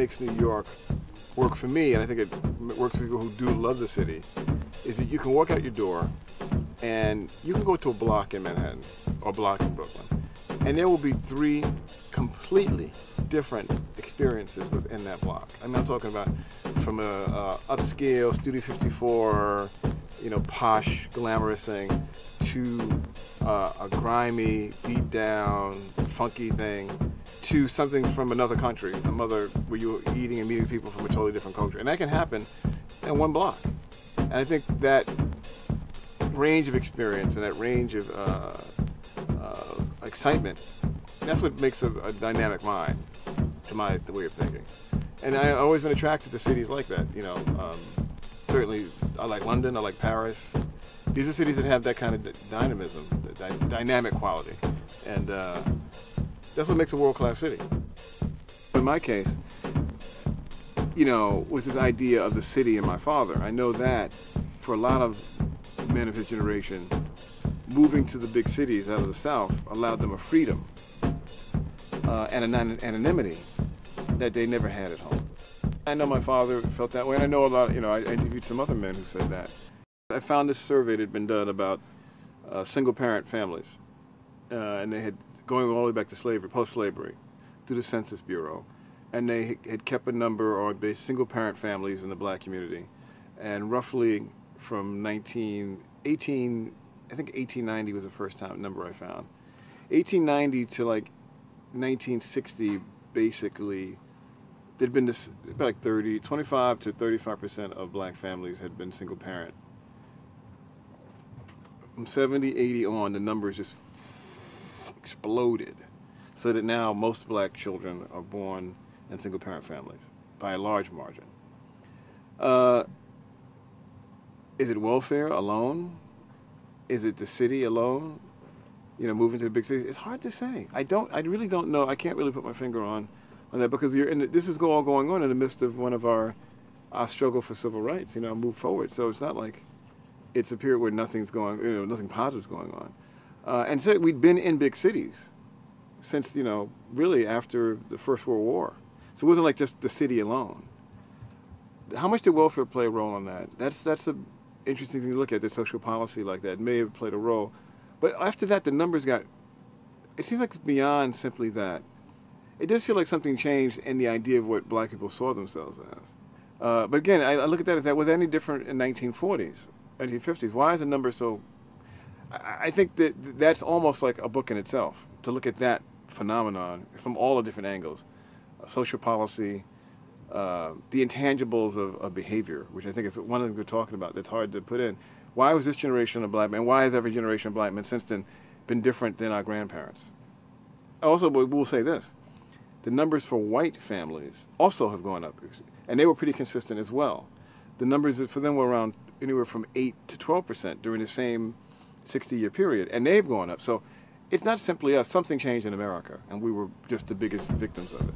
makes New York work for me, and I think it works for people who do love the city, is that you can walk out your door and you can go to a block in Manhattan or a block in Brooklyn, and there will be three completely different experiences within that block. I mean, I'm talking about from a upscale Studio 54, posh, glamorous thing, to a grimy, beat down, funky thing, to something from another country, where you're eating and meeting people from a totally different culture. And that can happen in one block. And I think that range of experience and that range of excitement, that's what makes a dynamic mind, to the way of thinking. And I've always been attracted to cities like that. Certainly I like London, I like Paris. These are cities that have that kind of dynamism, dynamic quality. And that's what makes a world-class city. In my case, was this idea of the city and my father. I know that for a lot of men of his generation, moving to the big cities out of the South allowed them a freedom and an anonymity that they never had at home. I know my father felt that way, and I know a lot, I interviewed some other men who said that. I found this survey that had been done about single-parent families, and they had going all the way back to slavery, post-slavery, through the Census Bureau, and they had kept a number on single-parent families in the black community, and roughly from I think 1890 was the first number I found. 1890 to like 1960, basically, there'd been this about like 25 to 35% of black families had been single-parent. From 70, 80 on, the numbers just exploded, so that now most black children are born in single-parent families by a large margin. Is it welfare alone? Is it the city alone? Moving to the big cities? It's hard to say. I really don't know. I can't really put my finger on that, because this is all going on in the midst of one of our struggle for civil rights. Move forward. So it's not like it's a period where nothing's going, nothing positive's going on. And so we'd been in big cities since, really after the First World War. So it wasn't like just the city alone. How much did welfare play a role in that? That's a interesting thing to look at, the social policy like that. It may have played a role. But after that, the numbers it seems like it's beyond simply that. It does feel like something changed in the idea of what black people saw themselves as. But again, I look at that as that was any different in 1940s, 1950s. Why is the number so... I think that's almost like a book in itself, to look at that phenomenon from all the different angles. Social policy, the intangibles of behavior, which I think is one of the things we're talking about that's hard to put in. Why was this generation of black men, why has every generation of black men since then been different than our grandparents? Also, we'll say this, the numbers for white families also have gone up, and they were pretty consistent as well. The numbers for them were around anywhere from 8 to 12% during the same 60-year period, and they've gone up. So it's not simply us, something changed in America, and we were just the biggest victims of it.